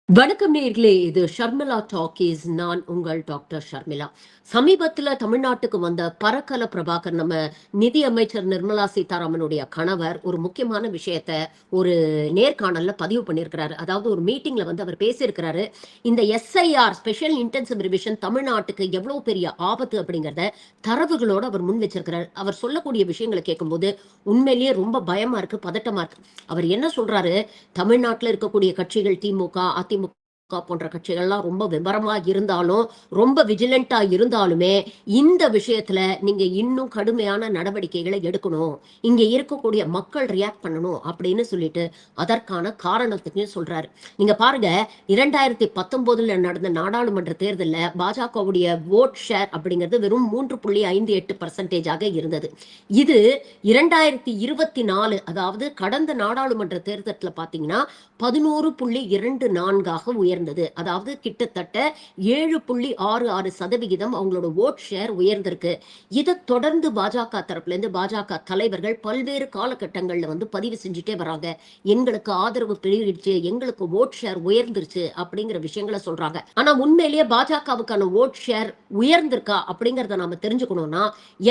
வணக்கம் நேர்களே, இது ஷர்மிளா டாக்கீஸ். நான் உங்கள் டாக்டர் ஷர்மிளா. சமீபத்துல தமிழ்நாட்டுக்கு வந்த பரக்கல பிரபாகர், நம்ம நிதி அமைச்சர் நிர்மலா சீதாராமனுடைய கணவர், ஒரு முக்கியமான விஷயத்த ஒரு நேர்காணல்ல பதிவு பண்ணியிருக்கிறாரு. அதாவது ஒரு மீட்டிங்ல அவர் பேசியிருக்கிறாரு. இந்த எஸ்ஐஆர், ஸ்பெஷல் இன்டென்சிவ் ரிவிஷன், தமிழ்நாட்டுக்கு எவ்வளவு பெரிய ஆபத்து அப்படிங்கிறத தரவுகளோட அவர் முன் வச்சிருக்கிறார். அவர் சொல்லக்கூடிய விஷயங்களை கேட்கும்போது உண்மையிலேயே ரொம்ப பயமா இருக்கு, பதட்டமா இருக்கு. அவர் என்ன சொல்றாரு? தமிழ்நாட்டில் இருக்கக்கூடிய கட்சிகள் திமுக, அதிமுக போன்ற கட்சிகள்லாம் ரொம்ப விபரமா இருந்தாலும், ரொம்ப விஜிலண்டா இருந்தாலுமே, இந்த விஷயத்துல நீங்க இன்னும் கடுமையான நடவடிக்கைகளை எடுக்கணும். இங்க இருக்கக்கூடிய மக்கள் ரியாக்ட் பண்ணணும் அப்படின்னு சொல்லிட்டு அதற்கான காரணத்துக்கு சொல்றாரு. நீங்க பாருங்க, 2019 நடந்த நாடாளுமன்ற தேர்தல்ல பாஜகவுடைய ஓட் ஷேர் அப்படிங்கிறது வெறும் 3.58% இருந்தது. இது 2024, அதாவது கடந்த நாடாளுமன்ற தேர்தலில் பாத்தீங்கன்னா 11.24 உயர்ந்தது. அதாவது கிட்டத்தட்ட 7.66% அவங்களோட ஓட் ஷேர் உயர்ந்திருக்கு. இதை தொடர்ந்து பாஜக தரப்புல இருந்து பாஜக தலைவர்கள் பல்வேறு காலகட்டங்கள்ல பதிவு செஞ்சுட்டே வராங்க. எங்களுக்கு ஆதரவு பெருகிடுச்சு, எங்களுக்கு ஓட் ஷேர் உயர்ந்துருச்சு அப்படிங்கிற விஷயங்களை சொல்றாங்க. ஆனா உண்மையிலேயே பாஜகவுக்கான ஓட் ஷேர் உயர்ந்திருக்கா அப்படிங்கறத நாம தெரிஞ்சுக்கணும்னா,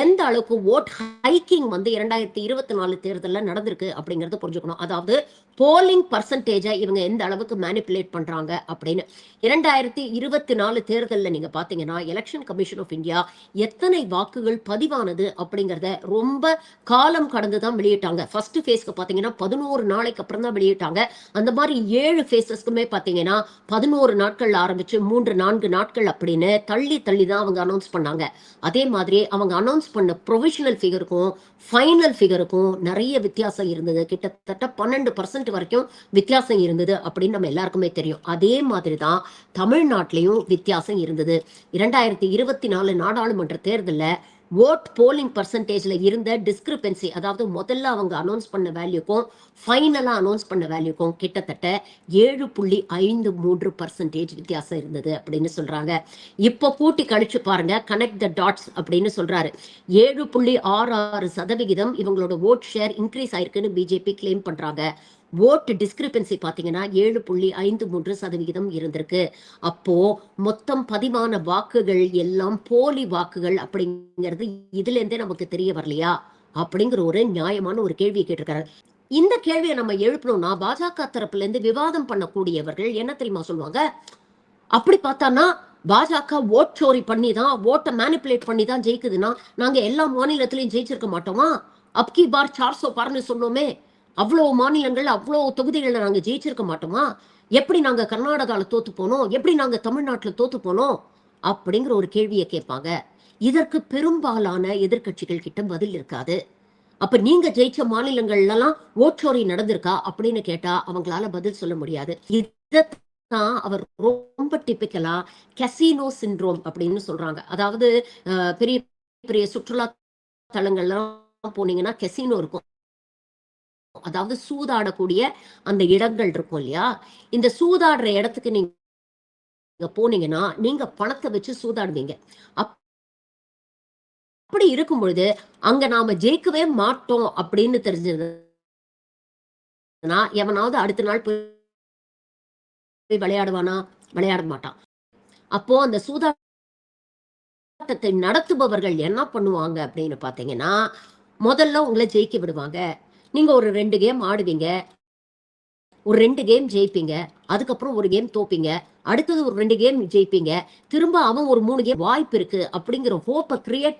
எந்த அளவுக்கு ஓட் ஹைக்கிங் 2024 தேர்தலில் நடந்திருக்கு அப்படிங்கறத புரிஞ்சுக்கணும். அதாவது போலிங் பர்சன்டேஜை இவங்க எந்த அளவுக்கு மேனிப்புலேட் பண்றாங்க அப்படின்னு. 2024 தேர்தலில் நீங்க பாத்தீங்கன்னா, எலெக்ஷன் கமிஷன் ஆஃப் இந்தியா எத்தனை வாக்குகள் பதிவானது அப்படிங்கறத ரொம்ப காலம் கடந்துதான் வெளியிட்டாங்க. ஃபர்ஸ்ட் ஃபேஸ்க்கு பாத்தீங்கன்னா 11 நாளைக்கு அப்புறம் தான் வெளியிட்டாங்க. அந்த மாதிரி 7 ஃபேஸஸ்க்குமே பாத்தீங்கன்னா 11 நாட்கள் ஆரம்பிச்சு 3-4 நாட்கள் அப்படின்னு தள்ளி தள்ளி தான் அவங்க அனௌன்ஸ் பண்ணாங்க. அதே மாதிரி அவங்க அனௌன்ஸ் பண்ண ப்ரொவிஷனல் ஃபிகருக்கும் ஃபைனல் ஃபிகருக்கும் நிறைய வித்தியாசம் இருந்தது. கிட்டத்தட்ட 12% வரைக்கும் வித்தியாசம் இருந்தது அப்படின்னு நம்ம எல்லாருக்குமே தெரியும். அதே மாதிரி தான் தமிழ்நாட்டிலையும் வித்தியாசம் இருந்தது. 2024 நாடாளுமன்ற தேர்தலில் ஓட் போலிங் பர்சன்டேஜ்ல இருந்த டிஸ்கிரிபன்சி, அதாவது முதல்ல அவங்க அனௌன்ஸ் பண்ண வேல்யூக்கும் ஃபைனலா அனௌன்ஸ் பண்ண வேல்யூக்கும் கிட்டத்தட்ட 7.53% வித்தியாசம் இருந்தது அப்படின்னு சொல்றாங்க. இப்போ கூட்டி கழிச்சு பாருங்க, கனெக்ட் த டாட்ஸ் அப்படின்னு சொல்றாரு. 7.66% இவங்களோட ஓட் ஷேர் இன்க்ரீஸ் ஆயிருக்குன்னு பிஜேபி கிளைம் பண்றாங்க. ஓட்டு டிஸ்கிரிபன்சி பாத்தீங்கன்னா 7.53% இருந்திருக்கு. அப்போ மொத்தம் பதிவான வாக்குகள் எல்லாம் போலி வாக்குகள் அப்படிங்கிறது இதுல இருந்தே நமக்கு தெரிய வரலையா அப்படிங்கிற ஒரு நியாயமான ஒரு கேள்வியை கேட்டிருக்காரு. இந்த கேள்வியை நம்ம எழுப்பணும்னா, பாஜக தரப்புல இருந்து விவாதம் பண்ணக்கூடியவர்கள் என்ன தெரியுமா சொல்லுவாங்க? அப்படி பார்த்தானா பாஜக ஓட் சோரி பண்ணி தான், ஓட்டை மேனிப்புலேட் பண்ணி தான் ஜெயிக்குதுன்னா, நாங்க எல்லா மாநிலத்திலையும் ஜெயிச்சிருக்க மாட்டோமா? அப்கி பார் 400 பார்னு சொன்னோமே, அவ்வளவு மாநிலங்கள், அவ்வளவு தொகுதிகளில் நாங்க ஜெயிச்சிருக்க மாட்டோமா? எப்படி நாங்க கர்நாடகால தோத்து போனோம்? எப்படி நாங்க தமிழ்நாட்டுல தோத்து போனோம்? அப்படிங்கிற ஒரு கேள்வியை கேட்பாங்க. இதற்கு பெரும்பாலான எதிர்கட்சிகள் கிட்ட பதில் இருக்காது. அப்ப நீங்க ஜெயிச்ச மாநிலங்கள்ல எல்லாம் ஓட்சோரி நடந்திருக்கா அப்படின்னு கேட்டா அவங்களால பதில் சொல்ல முடியாது. இதான் அவர் ரொம்ப டிபிக்கலா கசினோ சிண்ட்ரோம் அப்படின்னு சொல்றாங்க. அதாவது பெரிய பெரிய சுற்றுலா தலங்கள்லாம் போனீங்கன்னா கசினோ இருக்கும். அதாவது சூதாடக்கூடிய அந்த இடங்கள் இருக்கும் இல்லையா? இந்த சூதாடுற இடத்துக்கு நீங்க போனீங்கன்னா, நீங்க பணத்தை வச்சு சூதாடுவீங்க. அப்படி இருக்கும் பொழுது, அங்க நாம ஜெயிக்கவே மாட்டோம் அப்படின்னு தெரிஞ்சதுன்னா, எவனாவது அடுத்த நாள் போய் விளையாடுவானா? விளையாட மாட்டான். அப்போ அந்த சூதாட்டத்தை நடத்துபவர்கள் என்ன பண்ணுவாங்க அப்படின்னு பார்த்தீங்கன்னா, முதல்ல உங்கள ஜெயிக்க விடுவாங்க. நீங்க ஒரு 2 கேம் ஆடுவீங்க. ஒரு 2 கேம் ஜெயிப்பீங்க. அதுக்கப்புறம் ஒரு கேம் தோப்பீங்க. அடுத்தது ஒரு 2 கேம் ஜெயிப்பீங்க. திரும்ப அவன் ஒரு 3 கேம் வாய்ப்பு இருக்கு அப்படிங்கிற ஹோப்ப கிரியேட்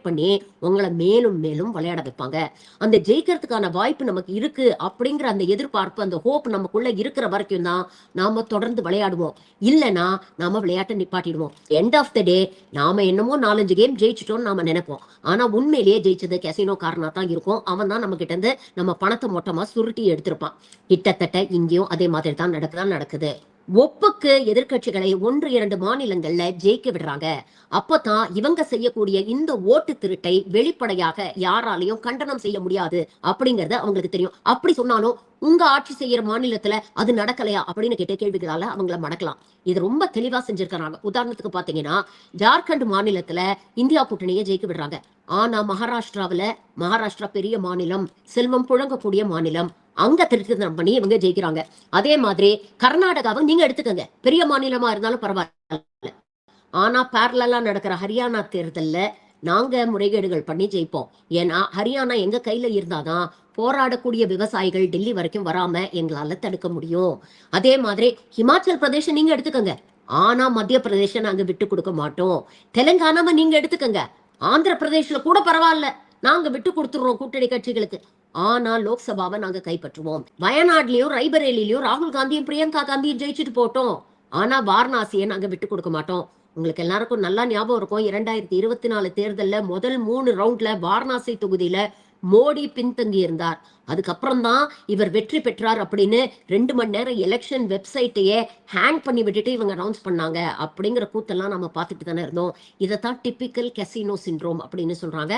பண்ணி உங்கள மேலும் மேலும் விளையாட வைப்பாங்க. அந்த ஜெயிக்கிறதுக்கான வாய்ப்பு நமக்கு இருக்கு அப்படிங்கிற அந்த எதிர்பார்ப்பு, அந்த ஹோப் நமக்குள்ள இருக்கிற வரைக்கும் தான் நாம தொடர்ந்து விளையாடுவோம். இல்லன்னா நாம விளையாட்டை நிப்பாட்டிடுவோம். எண்ட் ஆஃப் த டே நாம என்னமோ 4, 5 கேம் ஜெயிச்சிட்டோம்னு நாம நினைப்போம். ஆனா உண்மையிலேயே ஜெயிச்சது கசினோ காரனா தான் இருக்கும். அவன் தான் நம்ம கிட்ட இருந்து நம்ம பணத்தை மொத்தமா சுருட்டி எடுத்திருப்பான். கிட்டத்தட்ட இங்கேயும் அதே மாதிரி தான் நடக்குது. ஒப்புக்கு எதிர்கட்சிகளை 1-2 மாநிலங்கள்ல ஜெயிக்க விடுறாங்க. அப்பதான் இவங்க செய்யக்கூடிய இந்த ஓட்டு திருட்டை வெளிப்படையாக யாராலையும் கண்டனம் செய்ய முடியாது அப்படிங்கறது அவங்களுக்கு தெரியும். அப்படி சொன்னாலும் உங்க ஆட்சி செய்யற மாநிலத்துல அது நடக்கலையா அப்படின்னு கேட்ட கேள்விகளால அவங்கள மடக்கலாம். இது ரொம்ப தெளிவா செஞ்சிருக்கிறாங்க. உதாரணத்துக்கு பாத்தீங்கன்னா, ஜார்க்கண்ட் மாநிலத்துல இந்தியா கூட்டணியை ஜெயிக்க விடுறாங்க. ஆனா மகாராஷ்டிரா பெரிய மாநிலம், செல்வம் புழங்கக்கூடிய மாநிலம். அங்க திருத்தம் பண்ணி இவங்க ஜெயிக்கிறாங்க. அதே மாதிரி கர்நாடகாவை நீங்க எடுத்துக்கங்க, பெரிய மாநிலமா இருந்தாலும் பரவாயில்ல. ஆனா பேரலா நடக்கிற ஹரியானா தேர்தல்ல நாங்க முறைகேடுகள் பண்ணி ஜெயிப்போம். ஏன்னா ஹரியானா எங்க கையில இருந்தாதான் போராடக்கூடிய விவசாயிகள் டெல்லி வரைக்கும் வராம எங்களால தடுக்க முடியும். அதே மாதிரி ஹிமாச்சல் பிரதேசம் நீங்க எடுத்துக்கங்க, ஆனா மத்திய பிரதேசம் நாங்க விட்டு கொடுக்க மாட்டோம். தெலுங்கானாவை நீங்க எடுத்துக்கங்க, ஆந்திர பிரதேஷ்ல கூட பரவாயில்ல, நாங்க விட்டு கொடுத்துடுறோம் கூட்டணி கட்சிகளுக்கு. ஆனா லோக்சபாவை நாங்க கைப்பற்றுவோம். வயநாட்லயும் ரைபரேலிலயும் ராகுல் காந்தியும் பிரியங்கா காந்தியும் ஜெயிச்சுட்டு போட்டோம். ஆனா வாரணாசியை நாங்க விட்டு கொடுக்க மாட்டோம். உங்களுக்கு எல்லாருக்கும் நல்லா ஞாபகம் இருக்கும், 2024 தேர்தல்ல முதல் 3 ரவுண்ட்ல வாரணாசி தொகுதியில மோடி பின்தங்கி இருந்தார். அதுக்கப்புறம் தான் இவர் வெற்றி பெற்றார் அப்படின்னு 2 மணி நேரம் எலெக்ஷன் வெப்சைட்டையே ஹேங் பண்ணி விட்டுட்டு இவங்க அனௌன்ஸ் பண்ணாங்க அப்படிங்கிற கூத்தெல்லாம் நம்ம பார்த்துட்டு தானே இருந்தோம். இதைத்தான் டிப்பிக்கல் கெசினோ சிண்ட்ரோம் அப்படின்னு சொல்றாங்க.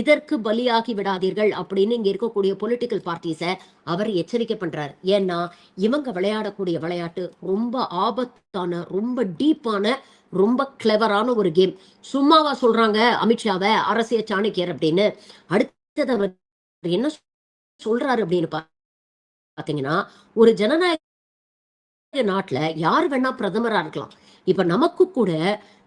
இதற்கு பலியாகி விடாதீர்கள் அப்படின்னு இங்க இருக்கக்கூடிய பொலிட்டிக்கல் பார்ட்டிஸை அவர் எச்சரிக்கை பண்றாரு. ஏன்னா இவங்க விளையாடக்கூடிய விளையாட்டு ரொம்ப ஆபத்தான, ரொம்ப டீப்பான, ரொம்ப கிளவரான ஒரு கேம். சும்மாவா சொல்றாங்க அமித்ஷாவை அரசியல் சாணக்கியர் அப்படின்னு? அடுத்தது அவர் என்ன சொல்றாரு அப்படின்னு பாத்தீங்கன்னா, ஒரு ஜனநாயக நாட்டுல யார் வேணா பிரதமரா இருக்கலாம். இப்ப நமக்கு கூட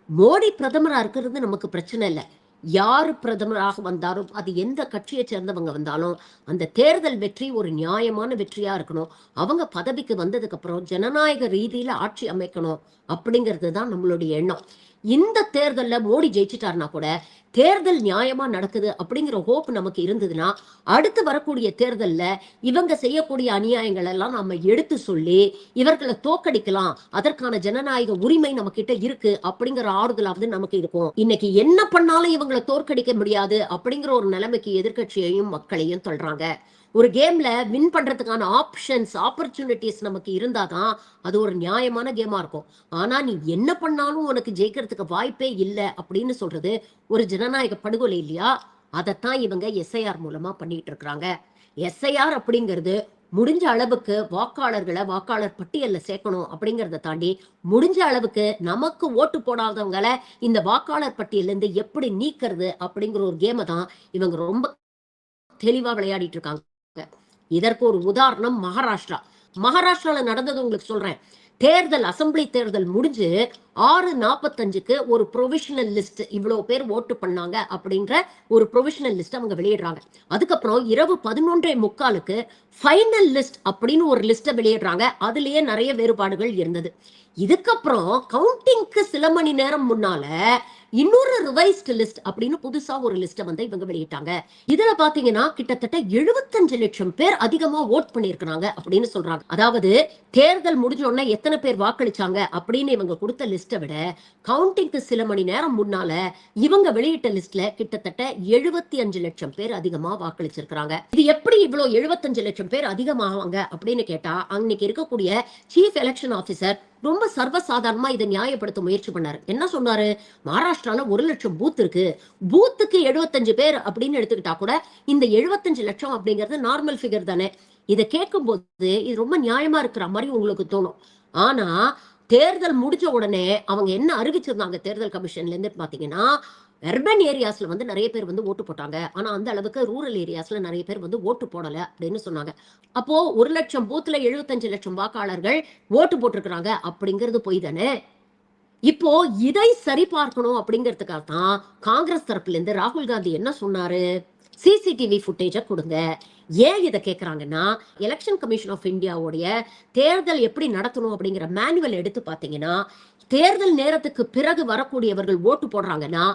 மோடி பிரதமரா இருக்கிறது நமக்கு பிரச்சனை இல்லை. யாரு பிரதமராக வந்தாலும், அது எந்த கட்சியை சேர்ந்தவங்க வந்தாலும், அந்த தேர்தல் வெற்றி ஒரு நியாயமான வெற்றியா இருக்கணும். அவங்க பதவிக்கு வந்ததுக்கு அப்புறம் ஜனநாயக ரீதியில ஆட்சி அமைக்கணும் அப்படிங்கிறது தான் நம்மளுடைய எண்ணம். இந்த தேர்தல்ல மோடி ஜெயிச்சிட்டாருன்னா கூட தேர்தல் நியாயமா நடக்குது அப்படிங்கிற ஹோப் நமக்கு இருந்ததுன்னா, அடுத்து வரக்கூடிய தேர்தல்ல இவங்க செய்யக்கூடிய அநியாயங்கள் எல்லாம் நம்ம எடுத்து சொல்லி இவர்களை தோக்கடிக்கலாம், அதற்கான ஜனநாயக உரிமை நம்ம கிட்ட இருக்கு அப்படிங்கிற ஆறுதலாவது நமக்கு இருக்கும். இன்னைக்கு என்ன பண்ணாலும் இவங்களை தோற்கடிக்க முடியாது அப்படிங்கிற ஒரு நிலைமைக்கு எதிர்கட்சியையும் மக்களையும் தள்ளுறாங்க. ஒரு கேம்ல வின் பண்றதுக்கான ஆப்பர்ச்சுனிட்டிஸ் நமக்கு இருந்தாதான் அது ஒரு நியாயமான கேமா இருக்கும். ஆனா நீ என்ன பண்ணாலும் உனக்கு ஜெயிக்கிறதுக்கு வாய்ப்பே இல்லை அப்படின்னு சொல்றது ஒரு ஜனநாயக படுகொலை இல்லையா? அதைத்தான் இவங்க எஸ்ஐஆர் மூலமா பண்ணிட்டு இருக்கிறாங்க. எஸ்ஐஆர் அப்படிங்கிறது முடிஞ்ச அளவுக்கு வாக்காளர்களை வாக்காளர் பட்டியல்ல சேர்க்கணும் அப்படிங்கறத தாண்டி, முடிஞ்ச அளவுக்கு நமக்கு ஓட்டு போடாதவங்களை இந்த வாக்காளர் பட்டியல்ல இருந்து எப்படி நீக்கிறது அப்படிங்கிற ஒரு கேமை தான் இவங்க ரொம்ப தெளிவா விளையாடிட்டு இருக்காங்க. இதற்கு ஒரு உதாரணம் மகாராஷ்டிரா. மகாராஷ்டிரால நடந்தது உங்களுக்கு சொல்றேன். தேர்தல், அசம்பிளி தேர்தல் முடிஞ்சு 6:45க்கு ஒரு ப்ரொவிஷனல் லிஸ்ட், இவ்வளவு பேர் ஓட்டு பண்ணாங்க அப்படின்ற ஒரு ப்ரொவிஷனல் லிஸ்ட் அவங்க வெளியிடுறாங்க. அதுக்கப்புறம் இரவு 11:45க்கு ஃபைனல் லிஸ்ட் அப்படின்னு ஒரு லிஸ்ட வெளியிடுறாங்க. அதுலயே நிறைய வேறுபாடுகள் இருந்தது. இதுக்கப்புறம் கவுண்டிங்க்கு சில மணி நேரம் முன்னால இன்னொரு ரிவைஸ்ட் லிஸ்ட் அப்படின்னு புதுசா ஒரு லிஸ்ட வந்து இவங்க வெளியிட்டாங்க. இதுல பாத்தீங்கன்னா கிட்டத்தட்ட 75 லட்சம் பேர் அதிகமா ஓட் பண்ணிருக்காங்க அப்படின்னு சொல்றாங்க. அதாவது தேர்தல் முடிஞ்ச உடனே எத்தனை பேர் வாக்களிச்சாங்க அப்படின்னு இவங்க கொடுத்த லிஸ்ட விட கவுண்டிங்க்கு சில மணி நேரம் முன்னால இவங்க வெளியிட்ட லிஸ்ட்ல கிட்டத்தட்ட 75 லட்சம் பேர் அதிகமா வாக்களிச்சிருக்காங்க. இது எப்படி இவ்வளவு 75 லட்சம் பேர் அதிகமாவாங்க அப்படின்னு கேட்டா, அன்னைக்கு இருக்கக்கூடிய சீஃப் எலெக்ஷன் ஆபீசர் ரொம்ப சர்வசாதாரணமா இதை நியாயப்படுத்த முயற்சி பண்ணாரு. என்ன சொன்னாரு? மகாராஷ்டிரால 1 லட்சம் பூத் இருக்கு, பூத்துக்கு 75 பேர் அப்படின்னு எடுத்துக்கிட்டா கூட இந்த 75 லட்சம் அப்படிங்கிறது நார்மல் ஃபிகர் தானே. இதை கேட்கும் போது இது ரொம்ப நியாயமா இருக்கிற மாதிரி உங்களுக்கு தோணும். ஆனா தேர்தல் முடிஞ்ச உடனே அவங்க என்ன அறிவிச்சிருந்தாங்க தேர்தல் கமிஷன்ல இருந்து பாத்தீங்கன்னா, அர்பன் ஏரியாஸ்ல வந்து நிறைய பேர் வந்து ஓட்டு போட்டாங்க, ஆனா அந்த அளவுக்கு ரூரல் ஏரியாஸ்ல நிறைய பேர் வந்து ஓட்டு போடல அப்படின்னு சொன்னாங்க. அப்போ 1 லட்சம் பூத்துல 75 லட்சம் வாக்காளர்கள் ஓட்டு போட்டிருக்கிறாங்க அப்படிங்கிறது பொய் தானே. இப்போ இதை சரி பார்க்கணும் அப்படிங்கிறதுக்காக தான் காங்கிரஸ் தரப்புல இருந்து ராகுல் காந்தி என்ன சொன்னாரு? சிசிடிவி ஃபுட்டேஜ கொடுங்க. ஏன் இதை கேட்கறாங்கன்னா, எலெக்ஷன் கமிஷன் ஆஃப் இந்தியாவுடைய தேர்தல் எப்படி நடத்தணும் அப்படிங்கிற மேனுவல் எடுத்து பாத்தீங்கன்னா, தேர்தல் நேரத்துக்கு பிறகு வரக்கூடியவர்கள் ஓட்டு போடுறாங்கன்னா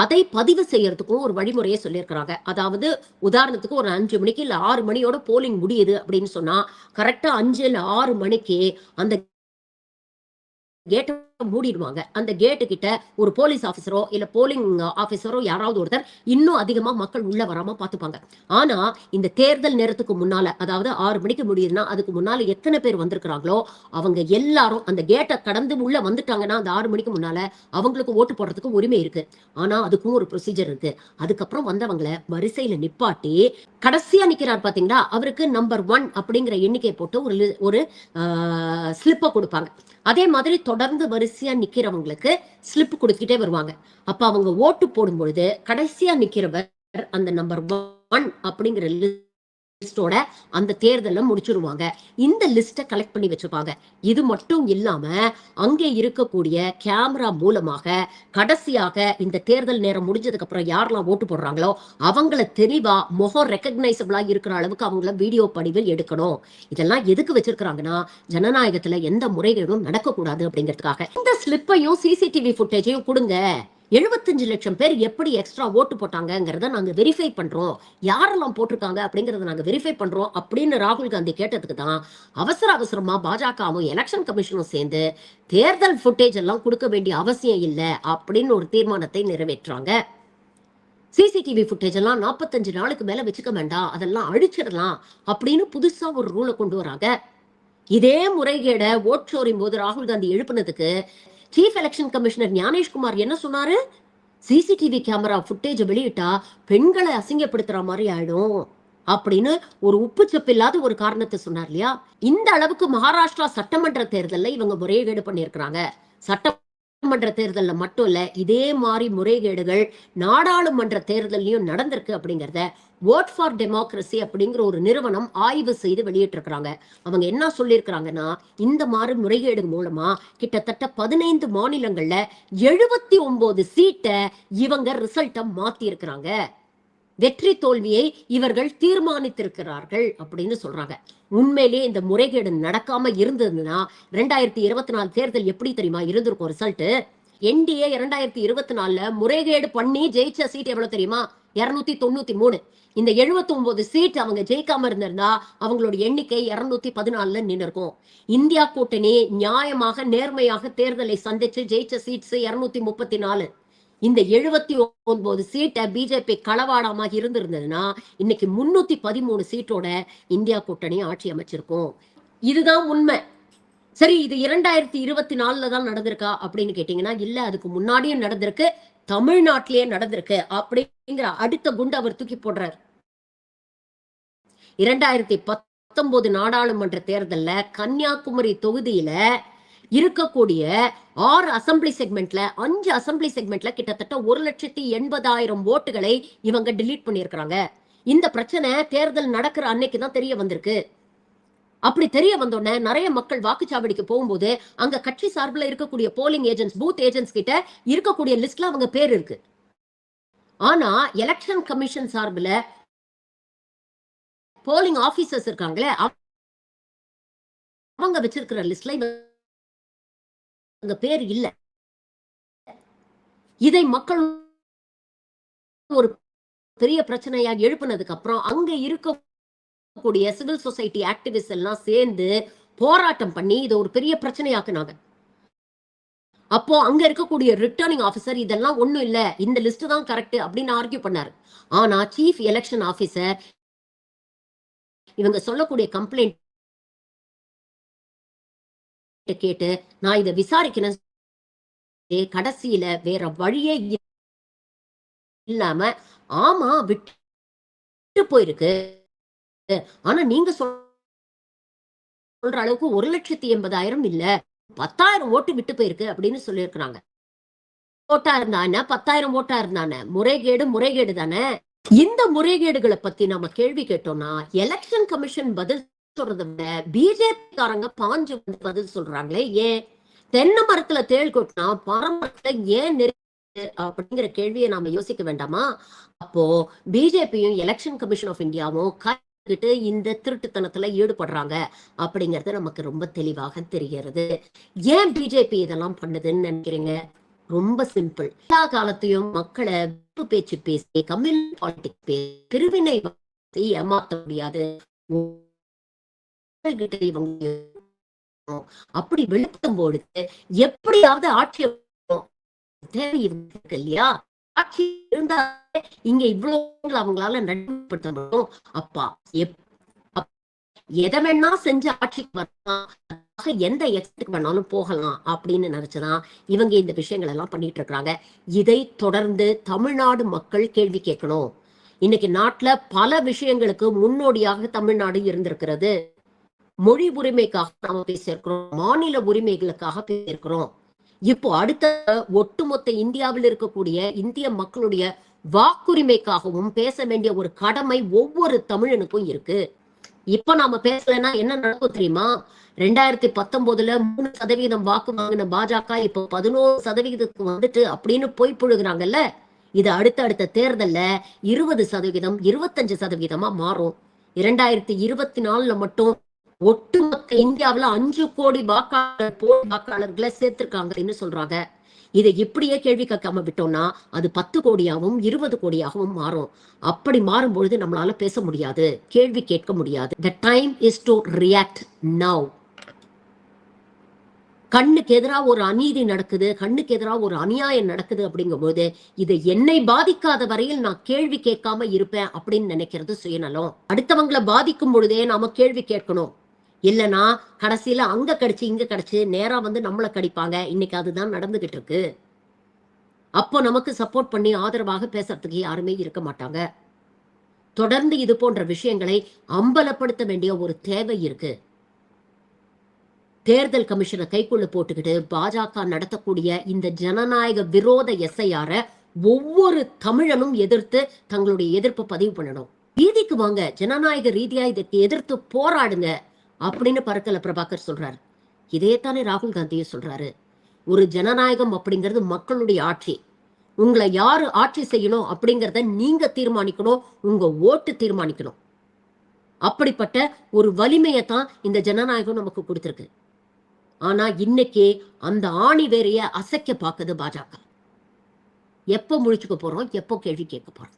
அதை பதிவு செய்யறதுக்கும் ஒரு வழிமுறையை சொல்லியிருக்கிறாங்க. அதாவது உதாரணத்துக்கு ஒரு 5 மணிக்கு இல்ல 6 மணியோட போலிங் முடியுது அப்படின்னு சொன்னா, கரெக்டா 5 இல்ல 6 மணிக்கு அந்த கேட்ட மூடிடுவாங்க. அந்த கேட்டு கிட்ட ஒரு போலீஸ் ஆபீசரோ இல்ல போலிங் ஆபீசரோ யாராவது ஒருத்தர் இன்னும் அதிகமா மக்கள் உள்ள வராம பாத்துப்பாங்க. ஆனா இந்த தேர்தல் நேரத்துக்கு முன்னால, அதாவது 6 மணிக்கு முடியுதுன்னா அதுக்கு முன்னால எத்தனை பேர் வந்திருக்கிறாங்களோ அவங்க எல்லாரும் அந்த கேட்டை கடந்து உள்ள வந்துட்டாங்கன்னா அந்த 6 மணிக்கு முன்னால அவங்களுக்கு ஓட்டு போடுறதுக்கு உரிமை இருக்கு. ஆனா அதுக்கும் ஒரு ப்ரொசீஜர் இருக்கு. அதுக்கப்புறம் வந்தவங்களை வரிசையில நிப்பாட்டி கடைசியா நிக்கிறார் பாத்தீங்களா, அவருக்கு நம்பர் 1 அப்படிங்கிற எண்ணிக்கை போட்டு ஒரு ஸ்லிப்பை கொடுப்பாங்க. அதே மாதிரி தொடர்ந்து வரிசையா நிக்கிறவங்களுக்கு ஸ்லிப் கொடுத்துக்கிட்டே வருவாங்க. அப்ப அவங்க ஓட்டு போடும் பொழுது கடைசியா நிக்கிறவர் அந்த நம்பர் 1 அப்படிங்கிற லிஸ்டோட அந்த தேர்தலை முடிச்சிருவாங்க. இந்த லிஸ்ட்டை கலெக்ட் பண்ணி வச்சுப்பாங்க. இது மட்டும் இல்லாம அங்கே இருக்கக்கூடிய கேமரா மூலமாக கடைசியாக இந்த தேர்தல் நேரம் முடிஞ்சதுக்கு அப்புறம் யாரெல்லாம் ஓட்டு போடுறாங்களோ அவங்கள தெளிவா முகம் ரெக்கக்னைசபிளா இருக்கிற அளவுக்கு அவங்கள வீடியோ பதிவில் எடுக்கணும். இதெல்லாம் எதுக்கு வச்சிருக்காங்கன்னா ஜனநாயகத்துல எந்த முறைகேடும் நடக்கக்கூடாது அப்படிங்கிறதுக்காக. இந்த ஸ்லிப்பையும் சிசிடிவி ஃபுட்டேஜையும் கொடுங்க. 75 லட்சம் பேர் எப்படி எக்ஸ்ட்ரா ஓட்டு போட்டாங்கிறத நாங்க வெரிஃபை பண்றோம், யாரெல்லாம் போட்டிருக்காங்க அப்படிங்கறத நாங்க வெரிஃபை பண்றோம் அப்படின்னு ராகுல் காந்தி கேட்டதுக்கு தான் அவசரமா பாஜகவும் எலெக்ஷன் கமிஷனும் சேர்ந்து தேர்தல் ஃபுட்டேஜ் எல்லாம் கொடுக்க வேண்டிய அவசியம் இல்லை அப்படின்னு ஒரு தீர்மானத்தை நிறைவேற்றாங்க. சிசிடிவி ஃபுட்டேஜ் எல்லாம் 45 நாளுக்கு மேல வச்சுக்க வேண்டாம், அதெல்லாம் அழிச்சிடலாம் அப்படின்னு புதுசா ஒரு ரூலை கொண்டு வராங்க. இதே முறைகேட ஓட் ஷோரின் போது ராகுல் காந்தி எழுப்பினதுக்கு சீஃப் எலெக்ஷன் கமிஷனர் ஞானேஷ்குமார் என்ன சொன்னாரு? சிசிடிவி கேமரா ஃபுட்டேஜ் வெளியிட்டா பெண்களை அசிங்கப்படுத்துற மாதிரி ஆயிடும் அப்படின்னு ஒரு உப்புச்சப்பில்லாத ஒரு காரணத்தை சொன்னார் இல்லையா? இந்த அளவுக்கு மகாராஷ்டிரா சட்டமன்ற தேர்தலில் இவங்க முறைகேடு பண்ணியிருக்கிறாங்க. சட்டமன்ற தேர்தலில் மட்டும் இல்ல, இதே மாதிரி முறைகேடுகள் நாடாளுமன்ற தேர்தலையும் நடந்திருக்கு அப்படிங்கறத ஓட் ஃபார் டெமோக்ரஸி அப்படிங்கிற ஒரு நிறுவனம் ஆய்வு செய்து வெளியிட்டிருக்கிறாங்க. அவங்க என்ன சொல்லியிருக்கிறாங்கன்னா, இந்த மாதிரி முறைகேடு மூலமா கிட்டத்தட்ட 15 மாநிலங்கள்ல 79 சீட்டை இவங்க ரிசல்ட்டை மாத்தி இருக்கிறாங்க. வெற்றி தோல்வியை இவர்கள் தீர்மானித்திருக்கிறார்கள் அப்படின்னு சொல்றாங்க. உண்மையிலேயே இந்த முறைகேடு நடக்காம இருந்ததுன்னா 2024 தேர்தல் எப்படி தெரியுமா இருந்திருக்கும் ரிசல்ட்? என்டிஏ 2024 முறைகேடு பண்ணி ஜெயிச்ச சீட் எவ்வளவு தெரியுமா? 293. இந்த 79 சீட் அவங்க ஜெயிக்காம இருந்திருந்தா அவங்களோட எண்ணிக்கை 214 நின்று இருக்கும். இந்தியா கூட்டணி நியாயமாக நேர்மையாக தேர்தலை சந்திச்சு ஜெயிச்ச சீட்ஸ் 234. இந்த 79 சீட்டை பிஜேபி களவாடாம இருந்திருந்ததுன்னா இன்னைக்கு 313 சீட்டோட இந்தியா கூட்டணி ஆட்சி அமைச்சிருக்கும். இதுதான் உண்மை. சரி, இது 2024 தான் நடந்திருக்கா அப்படின்னு கேட்டீங்கன்னா இல்ல, அதுக்கு முன்னாடியும் நடந்திருக்கு, தமிழ்நாட்டிலேயே நடந்திருக்கு அப்படிங்கிற அடுத்த குண்டு அவர் தூக்கி போடுறார். 2019 நாடாளுமன்ற தேர்தல்ல கன்னியாகுமரி தொகுதியில இருக்கக்கூடிய 6 அசம்பிளி செக்மெண்ட்ல 5 அசம்பிளி செக்மெண்ட்ல கிட்டத்தட்ட 1,80,000 ஓட்டுகளை இவங்க டிலீட் பண்ணியிருக்கிறாங்க. இந்த பிரச்சனை தேர்தல் நடக்கிற அன்னைக்குதான் தெரிய வந்திருக்கு. அப்படி தெரிய வந்தோடனே நிறைய மக்கள் வாக்குச்சாவடிக்கு போகும்போது அங்க கட்சி சார்பில் இருக்கக்கூடிய போலிங் ஏஜென்ட்ஸ், பூத் ஏஜென்ட்ஸ் கிட்ட இருக்கக்கூடிய லிஸ்ட்ல அவங்க பேர் இருக்கு. ஆனா எலெக்ஷன் கமிஷன் சார்பில் போலிங் ஆபீசர்ஸ் இருக்காங்களே அவங்க வச்சிருக்கிற லிஸ்ட்ல பேர் இல்ல. இதை மக்கள் ஒரு பெரிய பிரச்சனையா எழுப்பினதுக்கு அப்புறம் அங்க இருக்கக்கூடிய சிவில் சொசைட்டி ஆக்டிவிஸ்ட் எல்லாம் சேர்ந்து போராட்டம் பண்ணி இதை ஒரு பெரிய பிரச்சனையாக்குனாங்க. அப்போ அங்க இருக்கக்கூடிய ரிட்டர்னிங் ஆபீசர் இதெல்லாம் ஒண்ணும் இல்ல, இந்த லிஸ்ட் தான் கரெக்ட் அப்படின்னு ஆர்கியூ பண்ணாரு. ஆனா சீஃப் எலெக்ஷன் ஆபீசர் இவங்க சொல்லக்கூடிய கம்ப்ளைண்ட் கேட்டு நான் இதை விசாரிக்கிறேன், கடைசியில வேற வழியே இல்லாம ஆமா விட்டு போயிருக்கு, ஆனா நீங்க சொல்ற அளவுக்கு 1,80,000 இல்ல, 10,000 ஓட்டு விட்டு போயிருக்கு அப்படின்னு சொல்லி இருக்கிறாங்க. ஓட்டா இருந்தானே 10,000 ஓட்டா இருந்தானே முறைகேடு தானே. இந்த முறைகேடுகளை பத்தி நம்ம கேள்வி கேட்டோம்னா எலெக்ஷன் கமிஷன் பதில் சொல்றதை விட பிஜேபி காரங்க பாஞ்சு பதில் சொல்றாங்களே. ஏன் தென்னை மரத்துல தேள் கொட்டினா பரமரத்துல ஏன் அப்படிங்கிற கேள்வியை நாம யோசிக்க வேண்டாமா? அப்போ பிஜேபியும் எலெக்ஷன் கமிஷன் ஆஃப் இந்தியாவும் கிட்டு இந்த திருட்டுத்தனத்துல ஈடுபடுறாங்க அப்படிங்கறது நமக்கு ரொம்ப தெளிவாக தெரிகிறது. ஏன் பிஜேபி இதெல்லாம் பண்ணுதுன்னு நினைக்கிறீங்க? ரொம்ப சிம்பிள். எல்லா காலத்தையும் மக்களை பேச்சு பேசி கம்யூனல் பாலிடிக்ஸ் பேசி பிரிவினை ஏமாற்ற முடியாது. அப்படி வெளிப்படுத்தும் பொழுது எப்படியாவது ஆட்சி தேவை இருக்கு இல்லையா? ஆட்சி இருந்தா இங்க இவ்வளவு அவங்களால நடைமுறைப்படுத்த முடியும். அப்பா எதை வேணா செஞ்சு ஆட்சிக்கு வரலாம், எந்த எக்ஸ்டுக்கு வேணாலும் போகலாம் அப்படின்னு நினைச்சுதான் இவங்க இந்த விஷயங்கள் எல்லாம் பண்ணிட்டு இருக்காங்க. இதை தொடர்ந்து தமிழ்நாடு மக்கள் கேள்வி கேட்கணும். இன்னைக்கு நாட்டுல பல விஷயங்களுக்கு முன்னோடியாக தமிழ்நாடு இருந்திருக்கிறது. மொழி உரிமைக்காக நாம பேசியிருக்கிறோம், மாநில உரிமைகளுக்காக பேசியிருக்கிறோம். இப்போ அடுத்த ஒட்டுமொத்த இந்தியாவில் இருக்கக்கூடிய இந்திய மக்களுடைய வாக்குரிமைக்காகவும் பேச வேண்டிய ஒரு கடமை ஒவ்வொரு தமிழனுக்கும் இருக்கு. இப்ப நாம பேசலன்னா என்ன நடக்கும் தெரியுமா? 2019ல 3% வாக்கு வாங்கின பாஜக இப்ப 11% வந்துட்டு அப்படின்னு பொய் புழுகுறாங்கல்ல. இது அடுத்த தேர்தல்ல 20%, 25% மாறும். 2024ல மட்டும் ஒட்டுமொத்த இந்தியாவுல 5 கோடி வாக்காளர்களை சேர்த்திருக்காங்கன்னு சொல்றாங்க. இதை இப்படியே கேள்வி கேட்காம விட்டோம்னா அது 10 கோடியாகவும் 20 கோடியாகவும் மாறும். அப்படி மாறும் பொழுது நம்மளால பேச முடியாது, கேள்வி கேட்க முடியாது. The time is to react now. கண்ணுக்கு எதிரா ஒரு அநீதி நடக்குது, கண்ணுக்கு எதிரா ஒரு அநியாயம் நடக்குது அப்படிங்கும்போது இதை என்னை பாதிக்காத வரையில் நான் கேள்வி கேட்காம இருப்பேன் அப்படின்னு நினைக்கிறது சுயநலம். அடுத்தவங்களை பாதிக்கும் பொழுதே நாம கேள்வி கேட்கணும். இல்லைன்னா கடைசியில அங்க கடிச்சு இங்க கடிச்சு நேரா வந்து நம்மளை கடிப்பாங்க. இன்னைக்கு அதுதான் நடந்துகிட்டு இருக்கு. அப்போ நமக்கு சப்போர்ட் பண்ணி ஆதரவாக பேசுறதுக்கு யாருமே இருக்க மாட்டாங்க. தொடர்ந்து இது போன்ற விஷயங்களை அம்பலப்படுத்த வேண்டிய ஒரு தேவை இருக்கு. தேர்தல் கமிஷனை கைக்குள்ள போட்டுக்கிட்டு பாஜக நடத்தக்கூடிய இந்த ஜனநாயக விரோத எஸ்ஐஆர ஒவ்வொரு தமிழனும் எதிர்த்து தங்களுடைய எதிர்ப்பை பதிவு பண்ணணும். வீதிக்கு வாங்க, ஜனநாயக ரீதியா இதற்கு எதிர்த்து போராடுங்க அப்படின்னு பரக்கல பிரபாகர் சொல்றாரு. இதேத்தானே ராகுல் காந்தியும் சொல்றாரு. ஒரு ஜனநாயகம் அப்படிங்கிறது மக்களுடைய ஆட்சி. உங்களை யாரு ஆட்சி செய்யணும் அப்படிங்கிறத நீங்க தீர்மானிக்கணும், உங்க ஓட்டு தீர்மானிக்கணும். அப்படிப்பட்ட ஒரு வலிமையை தான் இந்த ஜனநாயகம் நமக்கு கொடுத்திருக்கு. ஆனா இன்னைக்கு அந்த ஆணி வேறைய அசைக்க பாக்குது பாஜக. எப்ப முழிச்சுக்க போறோம், எப்போ கேள்வி கேட்க போறோம்?